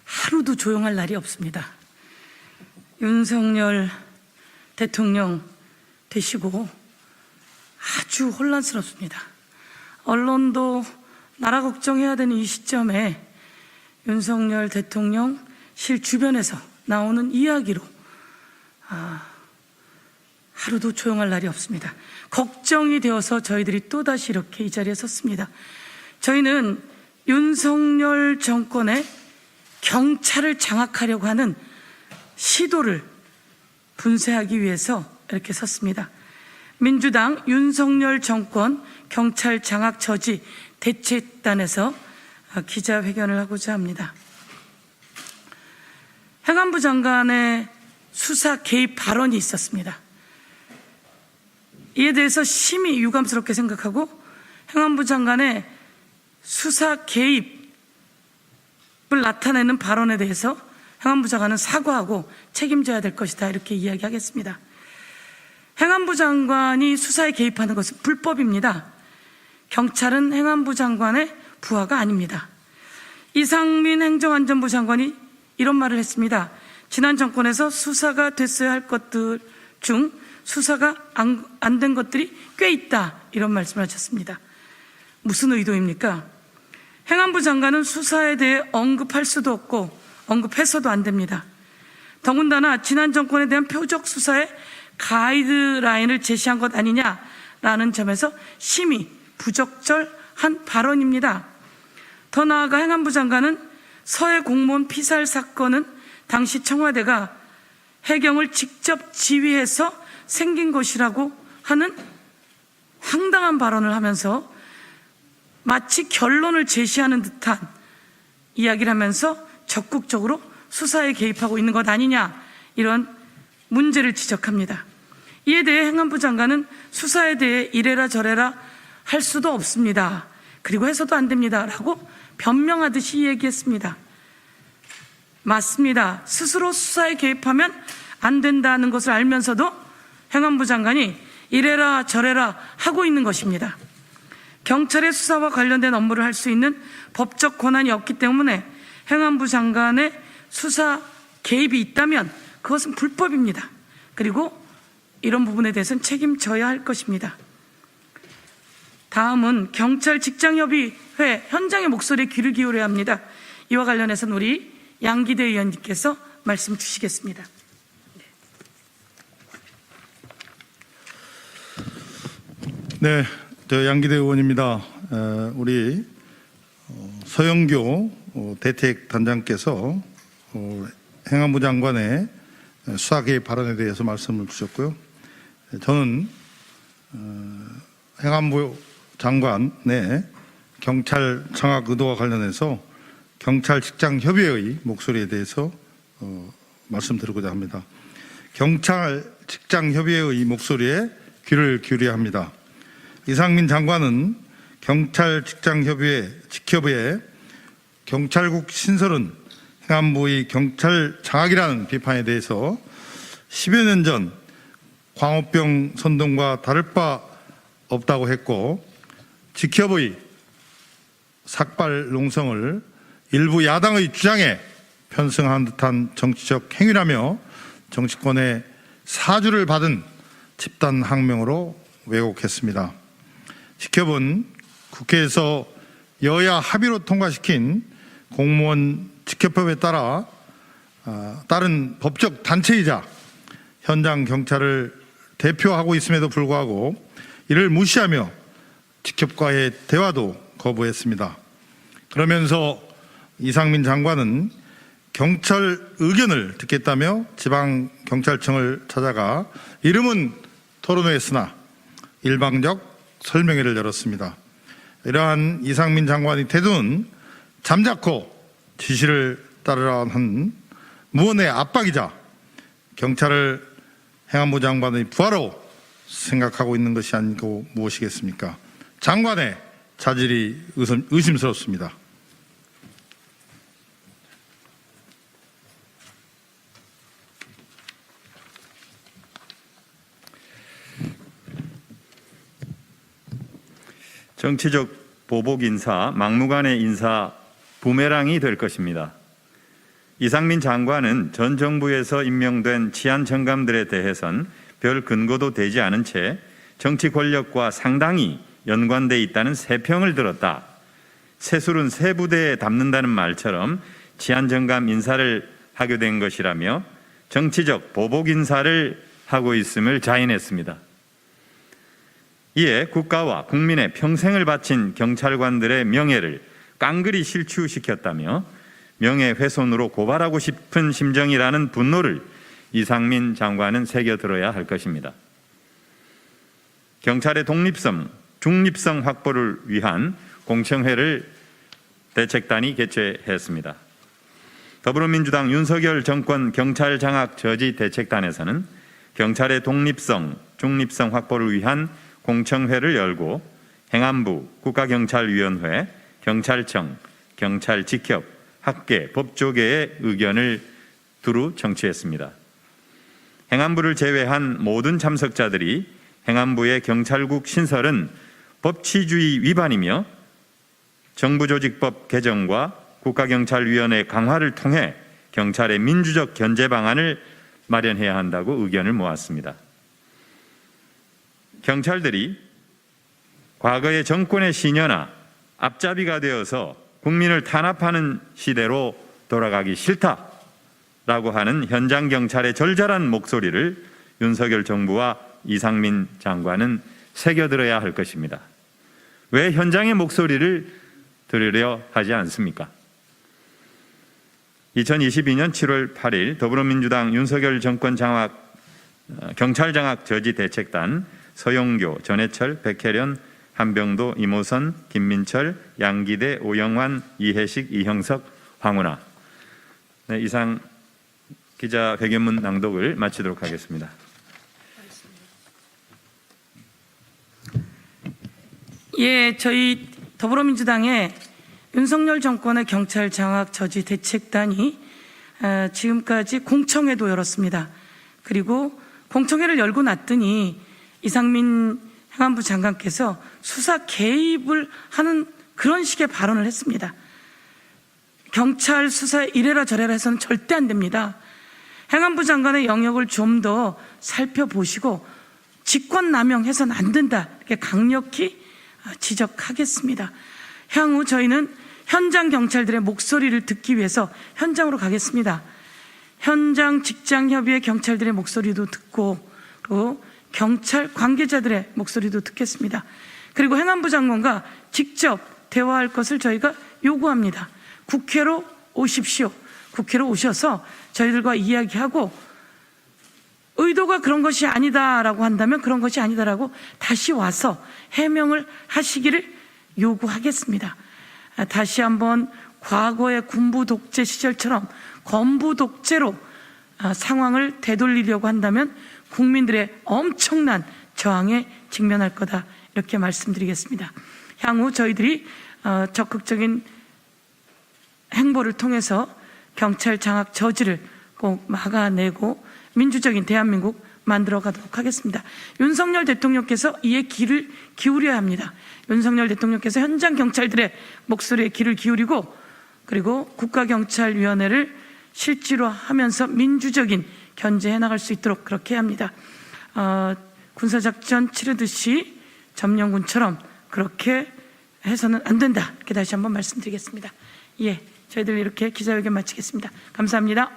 하루도 조용할 날이 없습니다. 윤석열 대통령 되시고 아주 혼란스럽습니다. 언론도 나라 걱정해야 되는 이 시점에 윤석열 대통령실 주변에서 나오는 이야기로 하루도 조용할 날이 없습니다. 걱정이 되어서 저희들이 또다시 이렇게 이 자리에 섰습니다. 저희는 윤석열 정권의 경찰을 장악하려고 하는 시도를 분쇄하기 위해서 이렇게 섰습니다. 민주당 윤석열 정권 경찰 장악 저지 대책단에서 기자회견을 하고자 합니다. 행안부 장관의 수사 개입 발언이 있었습니다. 이에 대해서 심히 유감스럽게 생각하고 행안부 장관의 수사 개입을 나타내는 발언에 대해서 행안부 장관은 사과하고 책임져야 될 것이다, 이렇게 이야기하겠습니다. 행안부 장관이 수사에 개입하는 것은 불법입니다. 경찰은 행안부 장관의 부하가 아닙니다. 이상민 행정안전부 장관이 이런 말을 했습니다. 지난 정권에서 수사가 됐어야 할 것들 중 수사가 안 된 것들이 꽤 있다, 이런 말씀을 하셨습니다. 무슨 의도입니까? 행안부 장관은 수사에 대해 언급할 수도 없고 언급해서도 안 됩니다. 더군다나 지난 정권에 대한 표적 수사의 가이드라인을 제시한 것 아니냐라는 점에서 심히 부적절한 발언입니다. 더 나아가 행안부 장관은 서해 공무원 피살 사건은 당시 청와대가 해경을 직접 지휘해서 생긴 것이라고 하는 황당한 발언을 하면서 마치 결론을 제시하는 듯한 이야기를 하면서 적극적으로 수사에 개입하고 있는 것 아니냐, 이런 문제를 지적합니다. 이에 대해 행안부 장관은 수사에 대해 이래라 저래라 할 수도 없습니다. 그리고 해서도 안 됩니다 라고 변명하듯이 얘기했습니다. 맞습니다. 스스로 수사에 개입하면 안 된다는 것을 알면서도 행안부 장관이 이래라 저래라 하고 있는 것입니다. 경찰의 수사와 관련된 업무를 할 수 있는 법적 권한이 없기 때문에 행안부 장관의 수사 개입이 있다면 그것은 불법입니다. 그리고 이런 부분에 대해서는 책임져야 할 것입니다. 다음은 경찰 직장협의회 현장의 목소리에 귀를 기울여야 합니다. 이와 관련해서는 우리 양기대 의원님께서 말씀 주시겠습니다. 네, 저 양기대 의원입니다. 우리 서영교 대책단장께서 행안부 장관의 수사 개입 발언에 대해서 말씀을 주셨고요. 저는 행안부 장관의 경찰 장악 의도와 관련해서 경찰 직장 협의회의 목소리에 대해서 말씀드리고자 합니다. 경찰 직장 협의회의 목소리에 귀를 기울여야 합니다. 이상민 장관은 경찰 직장 협의회 직협의회 경찰국 신설은 행안부의 경찰 장악이라는 비판에 대해서 10여 년 전 광우병 선동과 다를 바 없다고 했고, 직협의 삭발 농성을 일부 야당의 주장에 편승한 듯한 정치적 행위라며 정치권의 사주를 받은 집단 항명으로 왜곡했습니다. 직협은 국회에서 여야 합의로 통과시킨 공무원 직협법에 따른 법적 단체이자 현장 경찰을 대표하고 있음에도 불구하고 이를 무시하며 직협과의 대화도 거부했습니다. 그러면서 이상민 장관은 경찰 의견을 듣겠다며 지방경찰청을 찾아가 이름은 토론회했으나 일방적 설명회를 열었습니다. 이러한 이상민 장관의 태도는 잠자코 지시를 따르라 한 무언의 압박이자 경찰을 행안부 장관의 부하로 생각하고 있는 것이 아니고 무엇이겠습니까? 장관의 자질이 의심스럽습니다. 정치적 보복 인사, 막무가내 인사 부메랑이 될 것입니다. 이상민 장관은 전 정부에서 임명된 치안 정감들에 대해선 별 근거도 되지 않은 채 정치 권력과 상당히 연관돼 있다는 세평을 들었다. 새술은 새 부대에 담는다는 말처럼 치안 정감 인사를 하게 된 것이라며 정치적 보복 인사를 하고 있음을 자인했습니다. 이에 국가와 국민의 평생을 바친 경찰관들의 명예를 깡그리 실추시켰다며 명예훼손으로 고발하고 싶은 심정이라는 분노를 이상민 장관은 새겨들어야 할 것입니다. 경찰의 독립성, 중립성 확보를 위한 공청회를 대책단이 개최했습니다. 더불어민주당 윤석열 정권 경찰 장악 저지 대책단에서는 경찰의 독립성, 중립성 확보를 위한 공청회를 열고 행안부, 국가경찰위원회, 경찰청, 경찰직협, 학계, 법조계의 의견을 두루 청취했습니다. 행안부를 제외한 모든 참석자들이 행안부의 경찰국 신설은 법치주의 위반이며 정부조직법 개정과 국가경찰위원회 강화를 통해 경찰의 민주적 견제 방안을 마련해야 한다고 의견을 모았습니다. 경찰들이 과거의 정권의 시녀나 앞잡이가 되어서 국민을 탄압하는 시대로 돌아가기 싫다라고 하는 현장 경찰의 절절한 목소리를 윤석열 정부와 이상민 장관은 새겨들어야 할 것입니다. 왜 현장의 목소리를 들으려 하지 않습니까? 2022년 7월 8일 더불어민주당 윤석열 정권 장악, 경찰 장악 저지 대책단 서영교, 전해철, 백혜련, 한병도, 이모선, 김민철, 양기대, 오영환, 이해식, 이형석, 황운하. 네, 이상 기자회견문 낭독을 마치도록 하겠습니다. 예, 저희 더불어민주당의 윤석열 정권의 경찰 장악 저지 대책단이 지금까지 공청회도 열었습니다. 그리고 공청회를 열고 났더니 이상민 행안부 장관께서 수사 개입을 하는 그런 식의 발언을 했습니다. 경찰 수사에 이래라 저래라 해서는 절대 안 됩니다. 행안부 장관의 영역을 좀 더 살펴보시고 직권남용해서는 안 된다, 이렇게 강력히 지적하겠습니다. 향후 저희는 현장 경찰들의 목소리를 듣기 위해서 현장으로 가겠습니다. 현장 직장협의회 경찰들의 목소리도 듣고, 그리고 경찰 관계자들의 목소리도 듣겠습니다. 그리고 행안부 장관과 직접 대화할 것을 저희가 요구합니다. 국회로 오십시오. 국회로 오셔서 저희들과 이야기하고, 의도가 그런 것이 아니다라고 한다면 그런 것이 아니다라고 다시 와서 해명을 하시기를 요구하겠습니다. 다시 한번 과거의 군부 독재 시절처럼 건부 독재로 상황을 되돌리려고 한다면 국민들의 엄청난 저항에 직면할 거다, 이렇게 말씀드리겠습니다. 향후 저희들이 적극적인 행보를 통해서 경찰 장악 저지를 꼭 막아내고 민주적인 대한민국 만들어 가도록 하겠습니다. 윤석열 대통령께서 이에 귀를 기울여야 합니다. 윤석열 대통령께서 현장 경찰들의 목소리에 귀를 기울이고, 그리고 국가경찰위원회를 실제로 하면서 민주적인 견제해 나갈 수 있도록 그렇게 해야 합니다. 군사작전 치르듯이 점령군처럼 그렇게 해서는 안 된다, 이렇게 다시 한번 말씀드리겠습니다. 예, 저희들 이렇게 기자회견 마치겠습니다. 감사합니다.